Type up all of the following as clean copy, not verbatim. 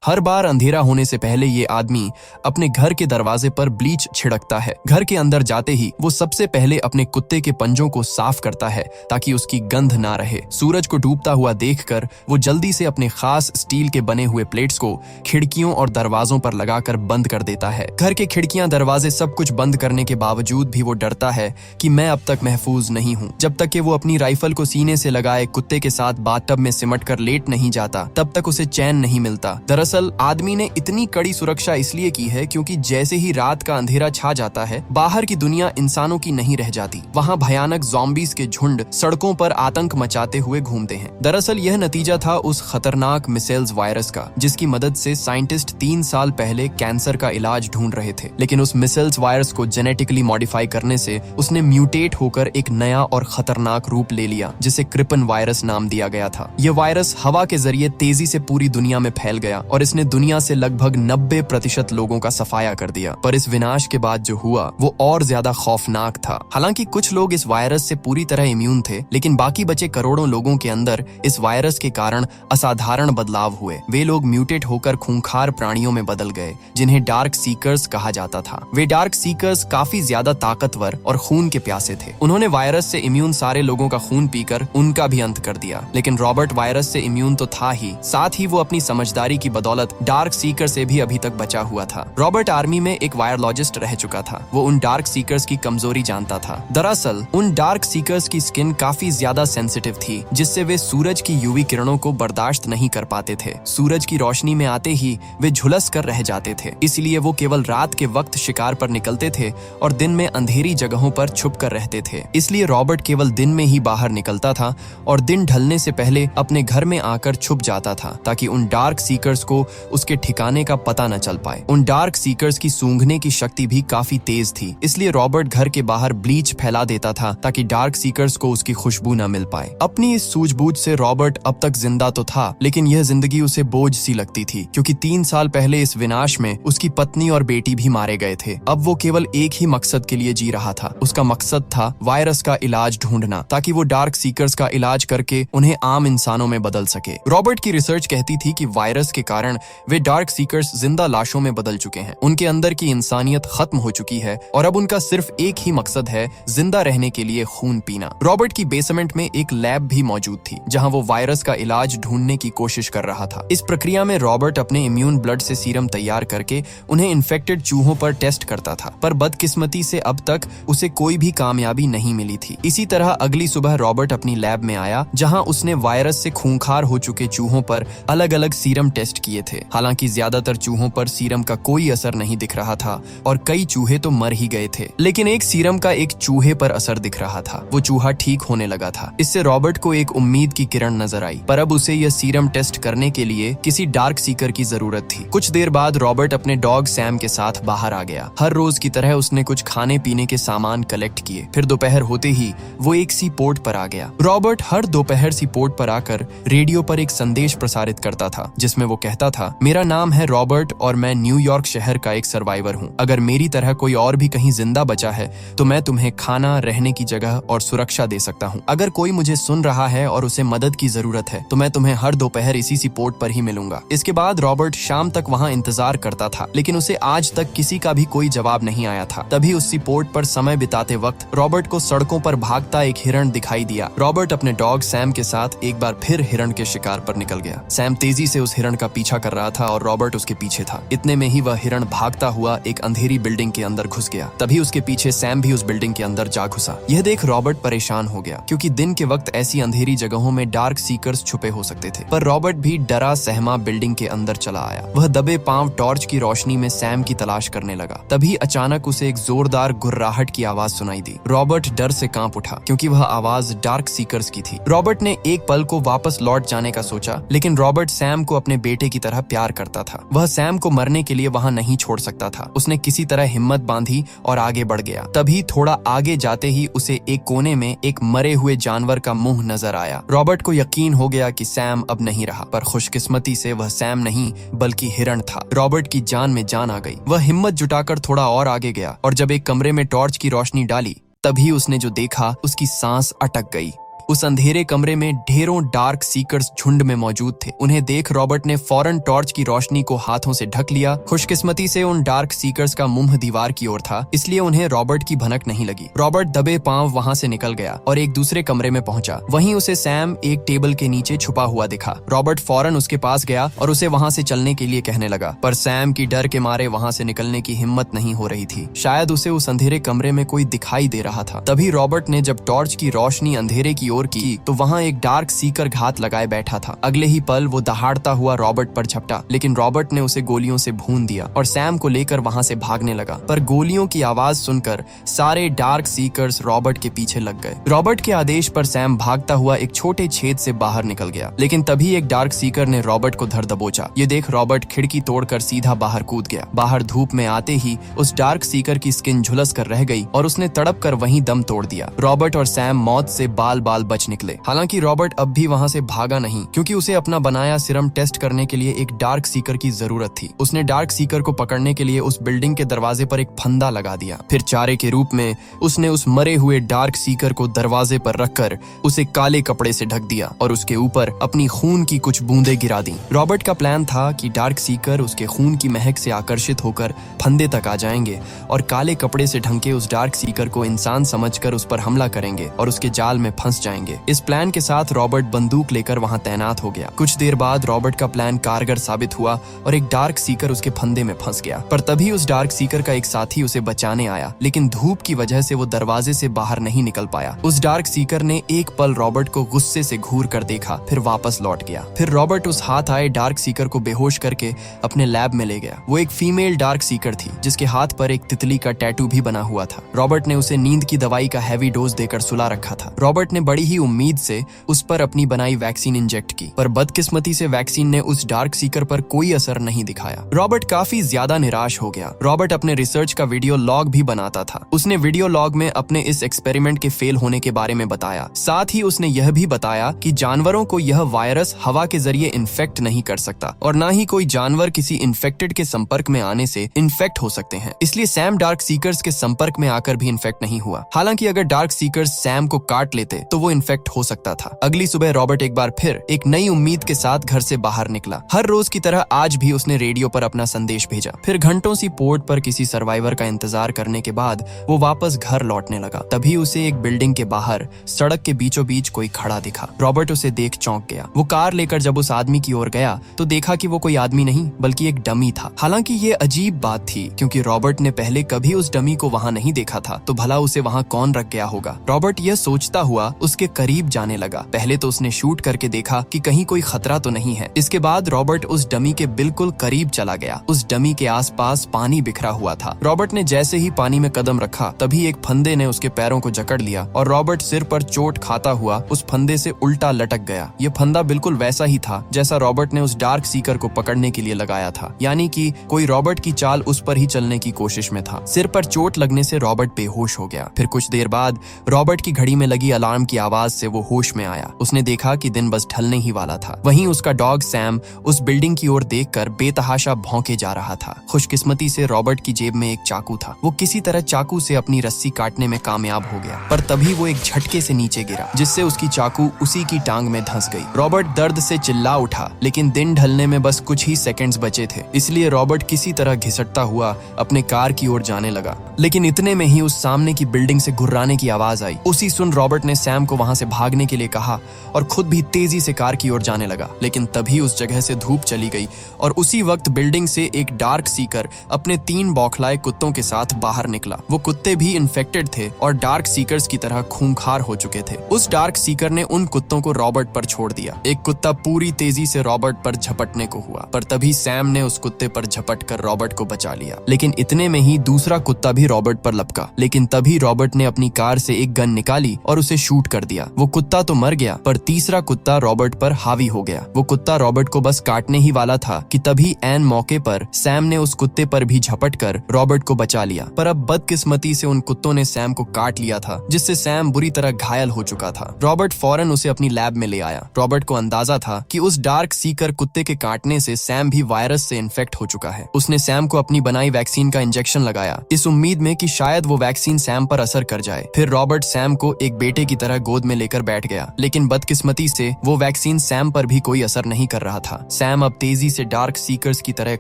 हर बार अंधेरा होने से पहले ये आदमी अपने घर के दरवाजे पर ब्लीच छिड़कता है। घर के अंदर जाते ही वो सबसे पहले अपने कुत्ते के पंजों को साफ करता है ताकि उसकी गंध ना रहे। सूरज को डूबता हुआ देखकर वो जल्दी से अपने खास स्टील के बने हुए प्लेट्स को खिड़कियों और दरवाजों पर लगाकर बंद कर देता है। घर के खिड़कियां दरवाजे सब कुछ बंद करने के बावजूद भी वो डरता है कि मैं अब तक महफूज नहीं हूँ। जब तक कि वो अपनी राइफल को सीने से लगाए कुत्ते के साथ बाथटब में सिमट कर लेट नहीं जाता, तब तक उसे चैन नहीं मिलता। दरअसल आदमी ने इतनी कड़ी सुरक्षा इसलिए की है क्योंकि जैसे ही रात का अंधेरा छा जाता है, बाहर की दुनिया इंसानों की नहीं रह जाती। वहाँ भयानक ज़ॉम्बीज़ के झुंड सड़कों पर आतंक मचाते हुए घूमते हैं। दरअसल यह नतीजा था उस खतरनाक मिसेल्स वायरस का, जिसकी मदद से साइंटिस्ट 3 साल पहले कैंसर का इलाज ढूंढ रहे थे। लेकिन उस मिसेल्स वायरस को जेनेटिकली मॉडिफाई करने से उसने म्यूटेट होकर एक नया और खतरनाक रूप ले लिया, जिसे क्रिपन वायरस नाम दिया गया था। यह वायरस हवा के जरिए तेजी से पूरी दुनिया में फैल गया और इसने दुनिया से लगभग 90% लोगों का सफाया कर दिया। पर इस विनाश के बाद जो हुआ वो और ज्यादा खौफनाक था। हालांकि कुछ लोग इस वायरस से पूरी तरह इम्यून थे, लेकिन बाकी बचे करोड़ों लोगों के अंदर इस वायरस के कारण असाधारण बदलाव हुए। वे लोग म्यूटेट होकर खूंखार प्राणियों में बदल गए, जिन्हें डार्क सीकर्स कहा जाता था। वे डार्क सीकर्स काफी ज्यादा ताकतवर और खून के प्यासे थे। उन्होंने वायरस से इम्यून सारे लोगों का खून पीकर उनका भी अंत कर दिया। लेकिन रॉबर्ट वायरस से इम्यून तो था ही, साथ ही वो अपनी समझदारी की बदौलत डार्क सीकर से भी अभी तक बचा हुआ था। रॉबर्ट आर्मी में एक वायरोलॉजिस्ट रह चुका था। वो उन डार्क सीकर्स की कमजोरी जानता था। दरअसल उन डार्क सीकर्स की स्किन काफी ज्यादा सेंसिटिव थी, जिससे वे सूरज की यूवी किरणों को बर्दाश्त नहीं कर पाते थे। सूरज की रोशनी में आते ही वे झुलस कर रह जाते थे। इसलिए वो केवल रात के वक्त शिकार पर निकलते थे और दिन में अंधेरी जगहों पर छुप कर रहते थे। इसलिए रॉबर्ट केवल दिन में ही बाहर निकलता था और दिन ढलने से पहले अपने घर में आकर छुप जाता था, ताकि उन डार्क सीकर्स को उसके ठिकाने का पता न चल पाए। उन डार्क सीकर्स की सूंघने की शक्ति भी काफी तेज थी, इसलिए रॉबर्ट घर के बाहर ब्लीच फैला देता था ताकि डार्क सीकर्स को उसकी खुशबू न मिल पाए। अपनी इस सूझबूझ से रॉबर्ट अब तक जिंदा तो था, लेकिन यह जिंदगी उसे बोझ सी लगती थी, क्योंकि 3 साल पहले इस विनाश में उसकी पत्नी और बेटी भी मारे गए थे। अब वो केवल एक ही मकसद के लिए जी रहा था। उसका मकसद था वायरस का इलाज ढूंढना, ताकि वो डार्क सीकर्स का इलाज करके उन्हें आम इंसानों में बदल सके। रॉबर्ट की रिसर्च कहती थी कि वायरस के कारण वे डार्क सीकर्स जिंदा लाशों में बदल चुके हैं। उनके अंदर की इंसानियत खत्म हो चुकी है और अब उनका सिर्फ एक ही मकसद है, जिंदा रहने के लिए खून पीना। रॉबर्ट की बेसमेंट में एक लैब भी मौजूद थी, जहां वो वायरस का इलाज ढूंढने की कोशिश कर रहा था। इस प्रक्रिया में रॉबर्ट अपने इम्यून ब्लड से सीरम तैयार करके उन्हें इन्फेक्टेड चूहों पर टेस्ट करता था, पर बदकिस्मती से अब तक उसे कोई भी कामयाबी नहीं मिली थी। इसी तरह अगली सुबह रॉबर्ट अपनी लैब में आया, जहां उसने वायरस से खूंखार हो चुके चूहों पर अलग अलग सीरम टेस्ट किए थे। हालांकि ज्यादातर चूहों पर सीरम का कोई असर नहीं दिख रहा था और कई चूहे तो मर ही गए थे, लेकिन एक सीरम का एक चूहे पर असर दिख रहा था। वो चूहा ठीक होने लगा था। इससे रॉबर्ट को एक उम्मीद की किरण नजर आई, पर अब उसे यह सीरम टेस्ट करने के लिए किसी डार्क सीकर की जरूरत थी। कुछ देर बाद रॉबर्ट अपने डॉग सैम के साथ बाहर आ गया। हर रोज की तरह उसने कुछ खाने पीने के सामान कलेक्ट किए। फिर दोपहर होते ही वो एक सी पोर्ट पर आ गया। रॉबर्ट हर दोपहर सी पोर्ट पर आकर रेडियो पर एक संदेश प्रसारित करता था, जिसमें वो कहता था, मेरा नाम है रॉबर्ट और मैं न्यूयॉर्क शहर का एक सर्वाइवर हूँ। अगर मेरी तरह कोई और भी कहीं जिंदा बचा है तो मैं तुम्हें खाना, रहने की जगह और सुरक्षा दे सकता हूँ। अगर कोई मुझे सुन रहा है और उसे मदद की जरूरत है तो मैं तुम्हें हर दोपहर इसी सी पोर्ट पर ही मिलूंगा। इसके बाद रॉबर्ट शाम तक वहाँ इंतजार करता था, लेकिन उसे आज तक किसी का भी कोई जवाब नहीं आया था। तभी उस सी पोर्ट पर समय बिताते वक्त रॉबर्ट को सड़कों पर भागता एक हिरण दिखाई दिया। रॉबर्ट अपने डॉग सैम के साथ एक बार फिर हिरण के शिकार पर निकल गया। सैम तेजी से उस हिरण का पीछा कर रहा था और रॉबर्ट उसके पीछे था। इतने में ही वह हिरण भागता हुआ एक अंधेरी बिल्डिंग के अंदर घुस गया। तभी उसके पीछे सैम भी उस बिल्डिंग के अंदर जा घुसा। यह देख रॉबर्ट परेशान हो गया, क्योंकि दिन के वक्त ऐसी अंधेरी जगहों में डार्क सीकर्स छुपे हो सकते थे। पर रॉबर्ट भी डरा सहमा बिल्डिंग के अंदर चला आया। वह दबे पांव टॉर्च की रोशनी में सैम की तलाश करने लगा। तभी अचानक उसे एक जोरदार गुर्राहट की आवाज सुनाई दी। रॉबर्ट डर से कांप उठा, क्योंकि वह आवाज डार्क सीकर्स की थी। रॉबर्ट ने एक पल को वापस लौट जाने का सोचा, लेकिन रॉबर्ट सैम को अपने बेटे की तरह प्यार करता था। वह सैम को मरने के लिए वहां नहीं छोड़ सकता था। उसने किसी तरह हिम्मत बांधी और आगे बढ़ गया। तभी थोड़ा आगे जाते ही उसे एक कोने में एक मरे हुए जानवर का मुंह नजर आया। रॉबर्ट को यकीन हो गया कि सैम अब नहीं रहा, पर खुशकिस्मती से वह सैम नहीं बल्कि हिरण था। रॉबर्ट की जान में जान आ गई। वह हिम्मत जुटाकर थोड़ा और आगे गया और जब एक कमरे में टॉर्च की रोशनी डाली, तभी उसने जो देखा उसकी सांस अटक गई। उस अंधेरे कमरे में ढेरों डार्क सीकर्स झुंड में मौजूद थे। उन्हें देख रॉबर्ट ने फौरन टॉर्च की रोशनी को हाथों से ढक लिया। खुशकिस्मती से उन डार्क सीकर्स का मुंह दीवार की ओर था, इसलिए उन्हें रॉबर्ट की भनक नहीं लगी। रॉबर्ट दबे पांव वहां से निकल गया और एक दूसरे कमरे में पहुंचा। वहीं उसे सैम एक टेबल के नीचे छुपा हुआ दिखा। रॉबर्ट फौरन उसके पास गया और उसे वहां से चलने के लिए कहने लगा, पर सैम की डर के मारे वहां से निकलने की हिम्मत नहीं हो रही थी। शायद उसे उस अंधेरे कमरे में कोई दिखाई दे रहा था। तभी रॉबर्ट ने जब टॉर्च की रोशनी अंधेरे की ओर की तो वहां एक डार्क सीकर घात लगाए बैठा था। अगले ही पल वो दहाड़ता हुआ रॉबर्ट पर झपटा, लेकिन रॉबर्ट ने उसे गोलियों से भून दिया और सैम को लेकर वहां से भागने लगा। पर गोलियों की आवाज सुनकर सारे डार्क सीकर्स रॉबर्ट के पीछे लग गए। रॉबर्ट के आदेश पर सैम भागता हुआ एक छोटे छेद से बाहर निकल गया, लेकिन तभी एक डार्क सीकर ने रॉबर्ट को धर दबोचा। ये देख रॉबर्ट खिड़की तोड़कर सीधा बाहर कूद गया। बाहर धूप में आते ही उस डार्क सीकर की स्किन झुलस कर रह गई और उसने तड़प कर वहीं दम तोड़ दिया। रॉबर्ट और सैम मौत से बाल बाल बच निकले। हालांकि रॉबर्ट अब भी वहां से भागा नहीं, क्योंकि उसे अपना बनाया सिरम टेस्ट करने के लिए एक डार्क सीकर की जरूरत थी। उसने डार्क सीकर को पकड़ने के लिए उस बिल्डिंग के दरवाजे पर एक फंदा लगा दिया। फिर चारे के रूप में उसने उस मरे हुए डार्क सीकर को दरवाजे पर रखकर उसे काले कपड़े से ढक दिया और उसके ऊपर अपनी खून की कुछ बूंदें गिरा दी। रॉबर्ट का प्लान था कि डार्क सीकर उसके खून की महक से आकर्षित होकर फंदे तक आ जाएंगे और काले कपड़े से ढंके उस डार्क सीकर को इंसान समझकर उस पर हमला करेंगे और उसके जाल में फंस जाएंगे। इस प्लान के साथ रॉबर्ट बंदूक लेकर वहां तैनात हो गया। कुछ देर बाद रॉबर्ट का प्लान कारगर साबित हुआ और एक डार्क सीकर उसके फंदे में फंस गया। पर तभी उस डार्क सीकर का एक साथी उसे बचाने आया, लेकिन धूप की वजह से वो दरवाजे से बाहर नहीं निकल पाया। उस डार्क सीकर ने एक पल रॉबर्ट को गुस्से से घूर कर देखा, फिर वापस लौट गया। फिर रॉबर्ट उस हाथ आए डार्क सीकर को बेहोश करके अपने लैब में ले गया। वो एक फीमेल डार्क सीकर थी, जिसके हाथ पर एक तितली का टैटू भी बना हुआ था। रॉबर्ट ने उसे नींद की दवाई का हैवी डोज देकर सुला रखा था। रॉबर्ट ने बड़ी ही उम्मीद से उस पर अपनी बनाई वैक्सीन इंजेक्ट की, पर बदकिस्मती से वैक्सीन ने उस डार्क सीकर पर कोई असर नहीं दिखाया। रॉबर्ट काफी ज्यादा निराश हो गया। रॉबर्ट अपने रिसर्च का वीडियो लॉग भी बनाता था। उसने वीडियो लॉग में अपने इस एक्सपेरिमेंट के फेल होने के बारे में बताया। साथ ही उसने यह भी बताया कि जानवरों को यह वायरस हवा के जरिए इन्फेक्ट नहीं कर सकता और ना ही कोई जानवर किसी इन्फेक्टेड के संपर्क में आने से इन्फेक्ट हो सकते हैं। इसलिए सैम डार्क सीकर्स के संपर्क में आकर भी इन्फेक्ट नहीं हुआ। हालांकि अगर डार्क सीकर्स सैम को काट लेते तो वो इन्फेक्ट हो सकता था। अगली सुबह रॉबर्ट एक बार फिर एक नई उम्मीद के साथ घर से बाहर निकला। हर रोज की तरह आज भी उसने रेडियो पर अपना संदेश भेजा। फिर घंटों सी पोर्ट पर किसी सर्वाइवर का इंतजार करने के बाद वो वापस घर लौटने लगा। तभी उसे एक बिल्डिंग के बाहर सड़क के बीचों बीच कोई खड़ा दिखा। रॉबर्ट उसे देख चौंक गया। वो कार लेकर जब उस आदमी की ओर गया तो देखा कि वो कोई आदमी नहीं बल्कि एक डमी था। हालांकि ये अजीब बात थी, क्योंकि रॉबर्ट ने पहले कभी उस डमी को वहां नहीं देखा था, तो भला उसे वहां कौन रख गया होगा। रॉबर्ट यह सोचता हुआ उसके करीब जाने लगा। पहले तो उसने शूट करके देखा कि कहीं कोई खतरा तो नहीं है। इसके बाद रॉबर्ट उस डमी के बिल्कुल करीब चला गया। उस डमी के आसपास पानी बिखरा हुआ था। रॉबर्ट ने जैसे ही पानी में कदम रखा तभी एक फंदे ने उसके पैरों को जकड़ लिया और रॉबर्ट सिर पर चोट खाता हुआ उस फंदे से उल्टा लटक गया। ये फंदा बिल्कुल वैसा ही था जैसा रॉबर्ट ने उस डार्क सीकर को पकड़ने के लिए लगाया था, यानी कि कोई रॉबर्ट की चाल उस पर ही चलने की कोशिश में था। सिर पर चोट लगने से रॉबर्ट बेहोश हो गया। फिर कुछ देर बाद रॉबर्ट की घड़ी में लगी अलार्म की आवाज से वो होश में आया। उसने देखा कि दिन बस ढलने ही वाला था। वहीं उसका डॉग सैम उस बिल्डिंग की ओर देखकर बेतहाशा भौंके जा रहा था। खुशकिस्मती से रॉबर्ट की जेब में एक चाकू था। वो किसी तरह चाकू से अपनी रस्सी काटने में कामयाब हो गया, पर तभी वो एक झटके से नीचे गिरा, जिससे उसकी चाकू उसी की टांग में धंस गई। रॉबर्ट दर्द से चिल्ला उठा, लेकिन दिन ढलने में बस कुछ ही सेकंड्स बचे थे, इसलिए रॉबर्ट किसी तरह घिसटता हुआ अपने कार की ओर जाने लगा। लेकिन इतने में ही उस सामने की बिल्डिंग से घुर्राने की आवाज आई। उसी सुन रॉबर्ट ने सैम को वहां से भागने के लिए कहा और खुद भी तेजी से कार की ओर जाने लगा। लेकिन तभी उस जगह से धूप चली गई और उसी वक्त बिल्डिंग से एक डार्क सीकर अपने 3 बौखलाए कुत्तों के साथ बाहर निकला। वो कुत्ते भी इन्फेक्टेड थे और डार्क सीकर्स की तरह खूंखार हो चुके थे। उस डार्क सीकर ने उन कुत्तों को रॉबर्ट पर छोड़ दिया। एक कुत्ता पूरी तेजी से रॉबर्ट पर झपटने को हुआ, पर तभी सैम ने उस कुत्ते पर झपट कर रॉबर्ट को बचा लिया। लेकिन इतने में ही दूसरा कुत्ता भी रॉबर्ट पर लपका। लेकिन तभी रॉबर्ट ने अपनी कार से एक गन निकाली और उसे शूट कर दिया। वो कुत्ता तो मर गया, पर तीसरा कुत्ता रॉबर्ट पर हावी हो गया। वो कुत्ता रॉबर्ट को बस काटने ही वाला था कि तभी ऐन मौके पर सैम ने उस कुत्ते पर भी झपट कर रॉबर्ट को बचा लिया। पर अब बदकिस्मती से उन कुत्तों ने सैम को काट लिया था, जिससे सैम बुरी तरह घायल हो चुका था। रॉबर्ट फौरन उसे अपनी लैब में ले आया। रॉबर्ट को अंदाजा था कि उस डार्क सीकर कुत्ते के काटने से सैम भी वायरस से इन्फेक्ट हो चुका है। उसने सैम को अपनी बनाई वैक्सीन का इंजेक्शन लगाया, इस उम्मीद में कि शायद वो वैक्सीन सैम पर असर कर जाए। फिर रॉबर्ट सैम को एक बेटे की तरह गोद में लेकर बैठ गया। लेकिन बदकिस्मती से वो वैक्सीन सैम पर भी कोई असर नहीं कर रहा था। सैम अब तेजी से डार्क सीकर्स की तरह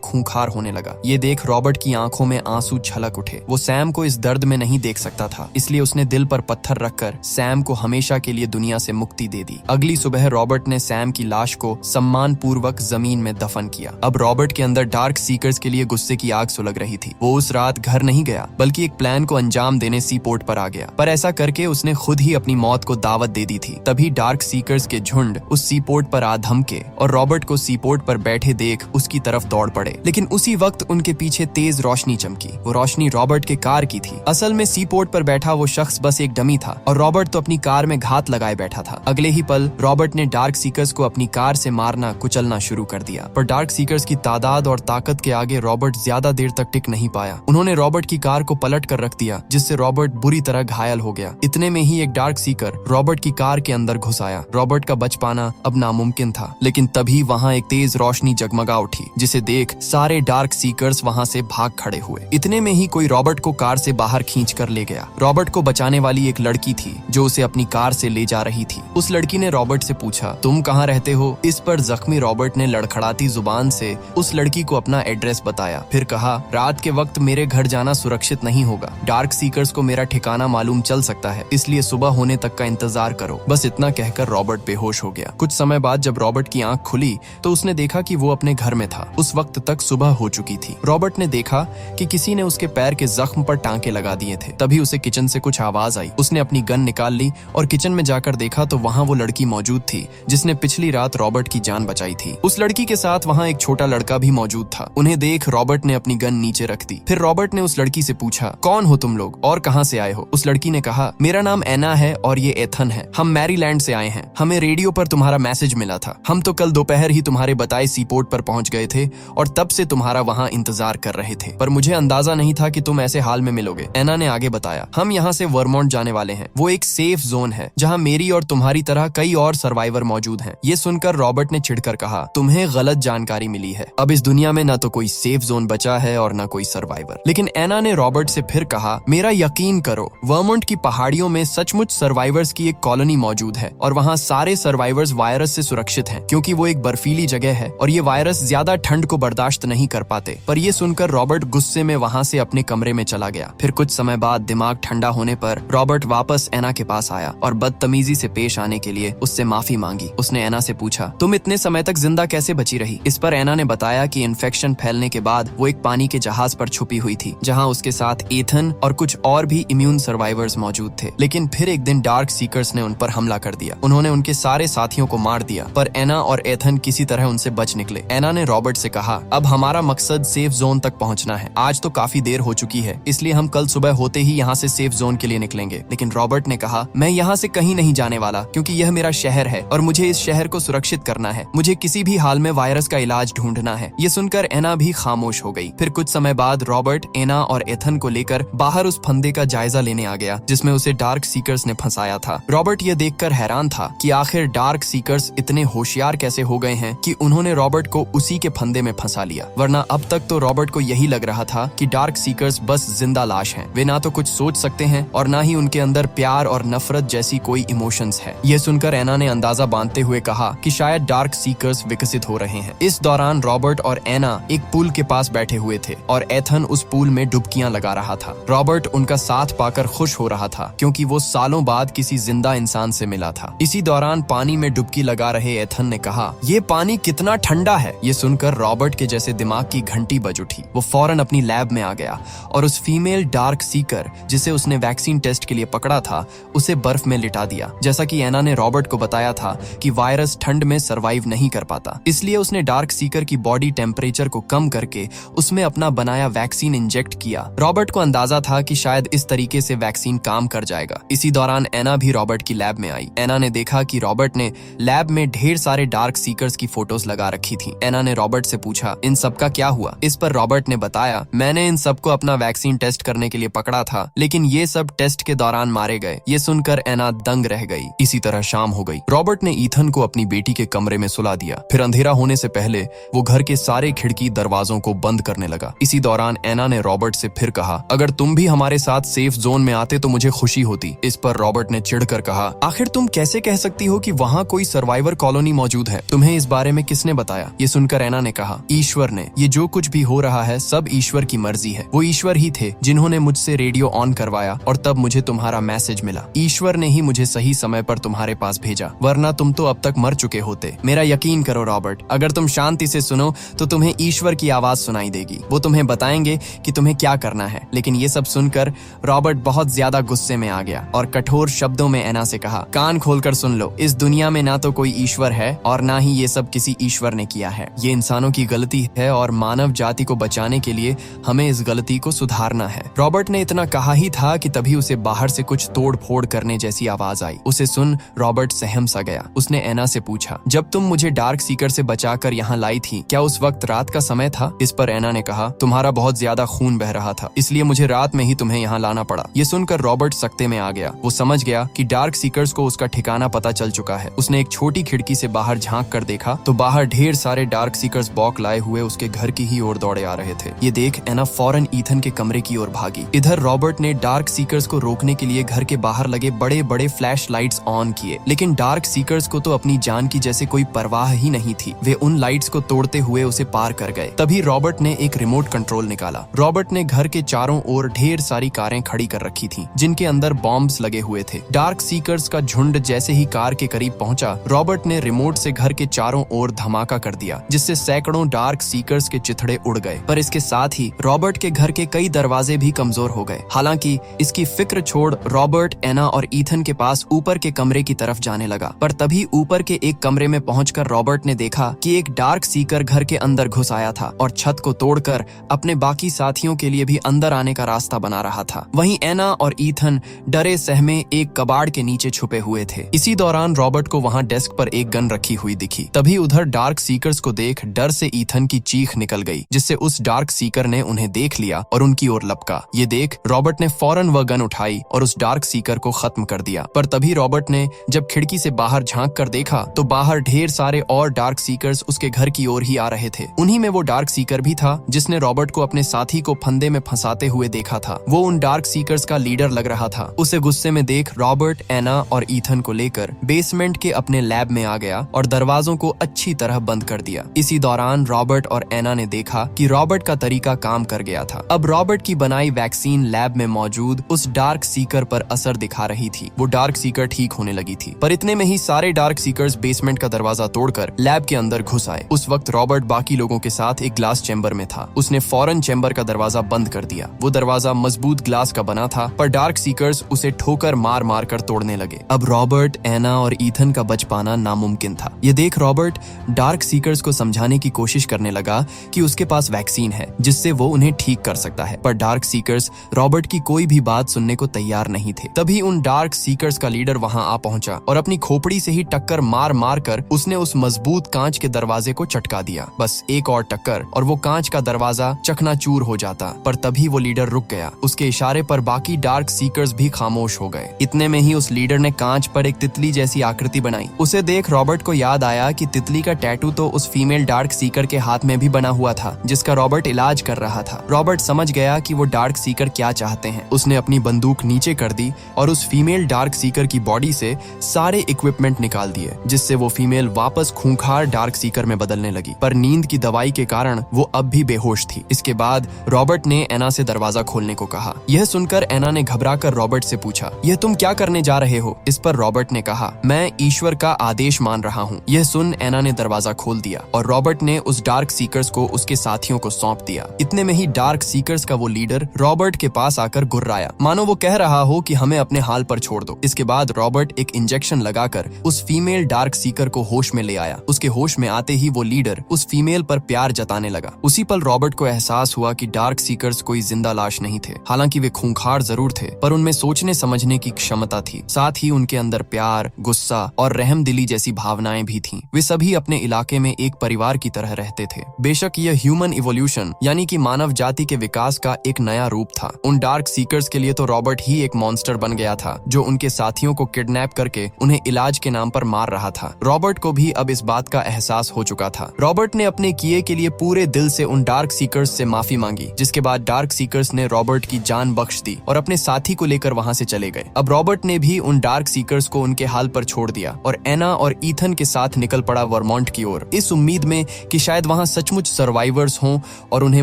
खूंखार होने लगा। ये देख रॉबर्ट की आंखों में आंसू छलक उठे। वो सैम को इस दर्द में नहीं देख सकता था, इसलिए उसने दिल पर पत्थर रखकर सैम को हमेशा के लिए दुनिया से मुक्ति दे दी। अगली सुबह रॉबर्ट ने सैम की लाश को सम्मान पूर्वक जमीन में दफन किया। अब रॉबर्ट के अंदर डार्क सीकर्स के लिए गुस्से की आग सुलग रही थी। वो उस रात घर नहीं गया, बल्कि एक प्लान को अंजाम देने सीपोर्ट पर आ गया। पर ऐसा करके उसने खुद ही अपनी मौत को दावत दे दी थी। तभी डार्क सीकर्स के झुंड उस सीपोर्ट पर आ धमके और रॉबर्ट को सीपोर्ट पर बैठे देख उसकी तरफ दौड़ पड़े। लेकिन उसी वक्त उनके पीछे तेज रोशनी चमकी। वो रोशनी रॉबर्ट के कार की थी। असल में सीपोर्ट पर बैठा वो शख्स बस एक डमी था और रॉबर्ट तो अपनी कार में घात लगाए बैठा था। अगले ही पल रॉबर्ट ने डार्क सीकर्स को अपनी कार से मारना कुचलना शुरू कर दिया। पर डार्क सीकर्स की तादाद और ताकत के आगे रॉबर्ट ज्यादा देर तक टिक नहीं पाया। उन्होंने रॉबर्ट की कार को पलट कर रख दिया, जिससे रॉबर्ट बुरी तरह घायल हो गया। इतने में ही एक डार्क सीकर रॉबर्ट की कार के अंदर घुस आया। रॉबर्ट का बच पाना अब नामुमकिन था। लेकिन तभी वहाँ एक तेज रोशनी जगमगा उठी, जिसे देख सारे डार्क सीकर्स वहाँ से भाग खड़े हुए। इतने में ही कोई रॉबर्ट को कार से बाहर खींच कर ले गया। रॉबर्ट को बचाने वाली एक लड़की थी जो उसे अपनी कार से ले जा रही थी। उस लड़की ने रॉबर्ट से पूछा, तुम कहाँ रहते हो? इस पर जख्मी रॉबर्ट ने लड़खड़ाती जुबान से उस लड़की को अपना एड्रेस बताया। फिर कहा, रात के वक्त मेरे घर जाना सुरक्षित नहीं होगा। डार्क सीकर्स को मेरा ठिकाना मालूम चल सकता है, इसलिए सुबह होने तक का इंतजार करो। बस इतना कहकर रॉबर्ट बेहोश हो गया। कुछ समय बाद जब रॉबर्ट की आंख खुली तो उसने देखा कि वो अपने घर में था। उस वक्त तक सुबह हो चुकी थी। रॉबर्ट ने देखा कि किसी ने उसके पैर के जख्म पर टांके लगा दिए थे। तभी उसे किचन से कुछ आवाज आई। उसने अपनी गन निकाल ली और किचन में जाकर देखा तो वहाँ वो लड़की मौजूद थी जिसने पिछली रात रॉबर्ट की जान बचाई थी। उस लड़की के साथ वहाँ एक छोटा लड़का भी मौजूद था। उन्हें देख रॉबर्ट ने अपनी गन नीचे रख दी। फिर रॉबर्ट ने उस लड़की से पूछा, कौन हो तुम लोग और कहाँ से आए हो? उस लड़की ने कहा, मेरा नाम एना है और ये एथन है। हम मैरीलैंड से आए हैं। हमें रेडियो पर तुम्हारा मैसेज मिला था। हम तो कल दोपहर ही तुम्हारे बताए सीपोर्ट पर पहुंच गए थे और तब से तुम्हारा वहाँ इंतजार कर रहे थे, पर मुझे अंदाजा नहीं था कि तुम ऐसे हाल में मिलोगे। एना ने आगे बताया, हम यहाँ से वर्मोंट जाने वाले हैं। वो एक सेफ जोन है जहाँ मेरी और तुम्हारी तरह कई और सर्वाइवर मौजूद हैं। ये सुनकर रॉबर्ट ने चिढ़कर कहा, तुम्हें गलत जानकारी मिली है। अब इस दुनिया में न तो कोई सेफ जोन बचा है और न कोई सर्वाइवर। लेकिन एना ने रॉबर्ट से फिर कहा, मेरा यकीन करो, वर्मोंट की पहाड़ियों में सचमुच सर्वाइवर्स की एक कॉलोनी मौजूद है और वहाँ सारे सर्वाइवर्स वायरस से सुरक्षित हैं, क्योंकि वो एक बर्फीली जगह है और ये वायरस ज्यादा ठंड को बर्दाश्त नहीं कर पाते। पर ये सुनकर रॉबर्ट गुस्से में वहाँ से अपने कमरे में चला गया। फिर कुछ समय बाद दिमाग ठंडा होने पर रॉबर्ट वापस एना के पास आया और बदतमीजी से पेश आने के लिए उससे माफी मांगी। उसने एना से पूछा, तुम इतने समय तक जिंदा कैसे बची रही? इस पर एना ने बताया कि इन्फेक्शन फैलने के बाद वो एक पानी के जहाज पर छुपी हुई थी, जहाँ उसके साथ एथन और कुछ और भी इम्यून सर्वाइवर्स मौजूद थे। लेकिन फिर एक दिन डार्क सीकर्स ने उन पर हमला कर दिया। उन्होंने उनके सारे साथियों को मार दिया, पर एना और एथन किसी तरह उनसे बच निकले। एना ने रॉबर्ट से कहा, अब हमारा मकसद सेफ जोन तक पहुंचना है। आज तो काफी देर हो चुकी है, इसलिए हम कल सुबह होते ही यहाँ से सेफ जोन के लिए निकलेंगे। लेकिन रॉबर्ट ने कहा, मैं यहाँ से कहीं नहीं जाने वाला, क्योंकि यह मेरा शहर है और मुझे इस शहर को सुरक्षित करना है। मुझे किसी भी हाल में वायरस का इलाज ढूंढना है। ये सुनकर एना भी खामोश हो गई। फिर कुछ समय बाद रॉबर्ट एना और एथन को लेकर बाहर उस फंदे का जायजा लेने आ गया जिसमें उसे डार्क सीकर्स ने फंसाया था। रॉबर्ट ये देखकर हैरान था कि आखिर डार्क सीकर्स इतने होशियार कैसे हो गए हैं कि उन्होंने रॉबर्ट को उसी के फंदे में फंसा लिया। वरना अब तक तो रॉबर्ट को यही लग रहा था कि डार्क सीकर्स बस जिंदा लाश हैं। वे ना तो कुछ सोच सकते हैं और ना ही उनके अंदर प्यार और नफरत जैसी कोई इमोशंस है। यह सुनकर एना ने अंदाजा बांधते हुए कहा कि शायद डार्क सीकर्स विकसित हो रहे हैं। इस दौरान रॉबर्ट और एना एक पूल के पास बैठे हुए थे और एथन उस पूल में डुबकियां लगा रहा था। रॉबर्ट उनका साथ पाकर खुश हो रहा था, क्योंकि वो सालों बाद किसी जिंदा इंसान से मिला था। इसी दौरान पानी में डुबकी लगा रहे एथन ने कहा, ये पानी कितना ठंडा है। ये सुनकर रॉबर्ट के जैसे दिमाग की घंटी बज उठी। वो फौरन अपनी लैब में आ गया और उस फीमेल डार्क सीकर जिसे उसने वैक्सीन टेस्ट के लिए पकड़ा था उसे बर्फ में लिटा दिया। जैसा कि एना ने रॉबर्ट को बताया था कि वायरस ठंड में सरवाइव नहीं कर पाता, इसलिए उसने डार्क सीकर की बॉडी टेम्परेचर को कम करके उसमें अपना बनाया वैक्सीन इंजेक्ट किया। रॉबर्ट को अंदाजा था कि शायद इस तरीके से वैक्सीन काम कर जाएगा। इसी दौरान एना भी रॉबर्ट की लैब में आई। एना ने देखा कि रॉबर्ट ने लैब में ढेर सारे डार्क सीकर्स की फोटोज लगा रखी थी। एना ने रॉबर्ट से पूछा, इन सब का क्या हुआ? इस पर रॉबर्ट ने बताया, मैंने इन सबको अपना वैक्सीन टेस्ट करने के लिए पकड़ा था, लेकिन ये सब टेस्ट के दौरान मारे गए। ये सुनकर एना दंग रह गई। इसी तरह शाम हो गई। रॉबर्ट ने ईथन को अपनी बेटी के कमरे में सुला दिया। फिर अंधेरा होने से पहले वो घर के सारे खिड़की दरवाजों को बंद करने लगा। इसी दौरान एना ने रॉबर्ट से फिर कहा, अगर तुम भी हमारे साथ सेफ जोन में आते तो मुझे खुशी होती। इस पर रॉबर्ट ने चिढ़ चिढ़कर कहा, आखिर तुम कैसे कह सकती हो कि वहाँ कोई सर्वाइवर कॉलोनी मौजूद है? तुम्हें इस बारे में किसने बताया? ये सुनकर एना ने कहा, ईश्वर ने। ये जो कुछ भी हो रहा है सब ईश्वर की मर्जी है। वो ईश्वर ही थे जिन्होंने मुझसे रेडियो ऑन करवाया और तब मुझे तुम्हारा मैसेज मिला। ईश्वर ने ही मुझे सही समय पर तुम्हारे पास भेजा, वरना तुम तो अब तक मर चुके होते। मेरा यकीन करो रॉबर्ट, अगर तुम शांति से सुनो तो तुम्हें ईश्वर की आवाज सुनाई देगी। वो तुम्हें बताएंगे कि तुम्हें क्या करना है। लेकिन ये सब सुनकर रॉबर्ट बहुत ज्यादा गुस्से में आ गया और कठोर शब्दों में एना से कहा, कान खोलकर सुन लो, इस दुनिया में ना तो कोई ईश्वर है और ना ही ये सब किसी ईश्वर ने किया है। ये इंसानों की गलती है और मानव जाति को बचाने के लिए हमें इस गलती को सुधारना है। रॉबर्ट ने इतना कहा ही था कि तभी उसे बाहर से कुछ तोड़ फोड़ करने जैसी आवाज आई। उसे सुन रॉबर्ट सहम सा गया। उसने एना से पूछा, जब तुम मुझे डार्क सीकर से बचाकर यहाँ लाई थी, क्या उस वक्त रात का समय था? इस पर एना ने कहा, तुम्हारा बहुत ज्यादा खून बह रहा था, इसलिए मुझे रात में ही तुम्हें यहाँ लाना पड़ा। ये सुनकर रॉबर्ट सकते में आ गया। वो समझ गया कि डार्क सीकर्स को उसका ठिकाना पता चल चुका है। उसने एक छोटी खिड़की से बाहर झांक कर देखा तो बाहर ढेर सारे डार्क सीकर्स बॉक लाए हुए उसके घर की ही ओर दौड़े आ रहे थे। ये देख एना फौरन ईथन के कमरे की ओर भागी। इधर रॉबर्ट ने डार्क सीकर्स को रोकने के लिए घर के बाहर लगे बड़े बड़े फ्लैश लाइट्स ऑन किए, लेकिन डार्क सीकर्स को तो अपनी जान की जैसे कोई परवाह ही नहीं थी। वे उन लाइट्स को तोड़ते हुए उसे पार कर गए। तभी रॉबर्ट ने एक रिमोट कंट्रोल निकाला। रॉबर्ट ने घर के चारों ओर ढेर सारी कारें खड़ी कर रखी थी जिनके अंदर बॉम्ब्स लगे हुए थे। डार्क सीकर्स का झुंड जैसे ही कार के करीब पहुंचा, रॉबर्ट ने रिमोट से घर के चारों ओर धमाका कर दिया, जिससे सैकड़ों डार्क सीकर्स के चिथड़े उड़ गए। पर इसके साथ ही रॉबर्ट के घर के कई दरवाजे भी कमजोर हो गए। हालांकि इसकी फिक्र छोड़ रॉबर्ट एना और ईथन के पास ऊपर के कमरे की तरफ जाने लगा। पर तभी ऊपर के एक कमरे में पहुंचकर रॉबर्ट ने देखा कि एक डार्क सीकर घर के अंदर घुस आया था और छत को तोड़कर अपने बाकी साथियों के लिए भी अंदर आने का रास्ता बना रहा था। वहीं एना और ईथन डरे सहमे एक कबाड़ के नीचे छुपे हुए थे। इसी दौरान रॉबर्ट को वहां डेस्क पर एक गन रखी हुई दिखी। तभी उधर डार्क सीकर्स को देख डर से ईथन की चीख निकल गई, जिससे उस डार्क सीकर ने उन्हें देख लिया और उनकी ओर लपका। ये देख रॉबर्ट ने फौरन वह गन उठाई और उस डार्क सीकर को खत्म कर दिया। पर तभी रॉबर्ट ने जब खिड़की से बाहर झांक कर देखा तो बाहर ढेर सारे और डार्क सीकर्स उसके घर की ओर ही आ रहे थे। उन्हीं में वो डार्क सीकर भी था जिसने रॉबर्ट को अपने साथी को फंदे में फंसाते हुए देखा था। वो उन डार्क सीकर्स का लीडर लग रहा था। उसे गुस्से में देख रॉबर्ट एना और ईथन को लेकर बेसमेंट के अपने लैब में आ गया और दरवाजों को अच्छी तरह बंद कर दिया। इसी दौरान रॉबर्ट और एना ने देखा कि रॉबर्ट का तरीका काम कर गया था। अब रॉबर्ट की बनाई वैक्सीन लैब में मौजूद उस डार्क सीकर पर असर दिखा रही थी। वो डार्क सीकर ठीक होने लगी थी। पर इतने में ही सारे डार्क सीकर्स बेसमेंट का दरवाजा तोड़कर लैब के अंदर घुस आए। उस वक्त रॉबर्ट बाकी लोगों के साथ एक ग्लास चैम्बर में था। उसने फौरन चैम्बर का दरवाजा बंद कर दिया। वो दरवाजा मजबूत ग्लास का बना था, पर डार्क सीकर्स उसे ठोकर मार मार कर तोड़ने लगे। अब रॉबर्ट, एना और ईथन का बच पाना नामुमकिन था। ये देख रॉबर्ट डार्क सीकर्स को समझाने की कोशिश करने लगा कि उसके पास वैक्सीन है जिससे वो उन्हें ठीक कर सकता है। पर डार्क सीकर्स रॉबर्ट की कोई भी बात सुनने को तैयार नहीं थे। तभी उन डार्क सीकर्स का लीडर वहां आ पहुंचा और अपनी खोपड़ी से ही टक्कर मार मार कर उसने उस मजबूत कांच के दरवाजे को चटका दिया। बस एक और टक्कर और वो कांच का दरवाजा चकनाचूर हो जाता। पर तभी वो लीडर रुक गया। उसके इशारे पर बाकी डार्क सीकर्स भी खामोश हो गए। इतने में ही उस लीडर ने कांच पर एक तितली जैसी आकृति बनाई। उसे देख रॉबर्ट को याद आया कि तितली का टैटू तो उस फीमेल डार्क सीकर के हाथ में भी बना हुआ था जिसका रॉबर्ट इलाज कर रहा था। रॉबर्ट समझ गया कि वो डार्क सीकर क्या चाहते हैं। उसने अपनी बंदूक नीचे कर दी और उस फीमेल डार्क सीकर की बॉडी से सारे इक्विपमेंट निकाल दिए, जिससे वो फीमेल वापस खूंखार डार्क सीकर में बदलने लगी। पर नींद की दवाई के कारण वो अब भी बेहोश थी। इसके बाद रॉबर्ट ने एना से दरवाजा खोलने को कहा। यह सुनकर एना ने घबराकर रॉबर्ट से पूछा, यह तुम क्या करने जा रहे हो? इस पर रॉबर्ट ने कहा, मैं ईश्वर का आदेश मान रहा हूँ। यह सुन एना ने दरवाजा खोल दिया और रॉबर्ट ने उस डार्क सीकर्स को उसके साथियों को सौंप दिया। इतने में ही डार्क सीकर्स का वो लीडर रॉबर्ट के पास आकर गुर्राया, मानो वो कह रहा हो कि हमें अपने हाल पर छोड़ दो। इसके बाद रॉबर्ट एक इंजेक्शन लगाकर उस फीमेल डार्क सीकर को होश में ले आया। उसके होश में आते ही वो लीडर उस फीमेल पर प्यार जताने लगा। उसी पल रॉबर्ट को एहसास हुआ कि डार्क सीकर्स कोई जिंदा लाश नहीं थे। हालांकि वे खूंखार जरूर थे, पर उनमें सोचने समझने की क्षमता थी। साथ ही उनके अंदर प्यार, गुस्सा और रहमदिली जैसी भावनाएं भी थीं। वे सभी अपने इलाके में एक परिवार की तरह रहते थे। बेशक यह ह्यूमन इवोल्यूशन यानी कि मानव जाति के विकास का एक नया रूप था। उन डार्क सीकर्स के लिए तो रॉबर्ट ही एक मॉन्स्टर बन गया था जो उनके साथियों को किडनैप करके उन्हें इलाज के नाम पर मार रहा था। रॉबर्ट को भी अब इस बात का एहसास हो चुका था। रॉबर्ट ने अपने किए के लिए पूरे दिल से उन डार्क सीकर्स से माफी मांगी, जिसके बाद डार्क सीकर्स ने रॉबर्ट की जान बख्श दी और अपने साथी को लेकर वहां से चले गए। अब रॉबर्ट ने भी उन डार्क सीकर्स को उनके हाल पर छोड़ दिया और एना और ईथन के साथ निकल पड़ा वर्मोंट की ओर, इस उम्मीद में कि शायद वहां सचमुच सर्वाइवर्स हों और उन्हें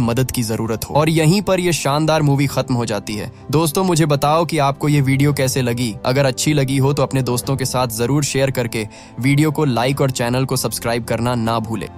मदद की जरूरत हो। और यहीं पर यह शानदार मूवी खत्म हो जाती है। दोस्तों, मुझे बताओ कि आपको ये वीडियो कैसे लगी। अगर अच्छी लगी हो तो अपने दोस्तों के साथ जरूर शेयर करके वीडियो को लाइक और चैनल को सब्सक्राइब करना ना भूले।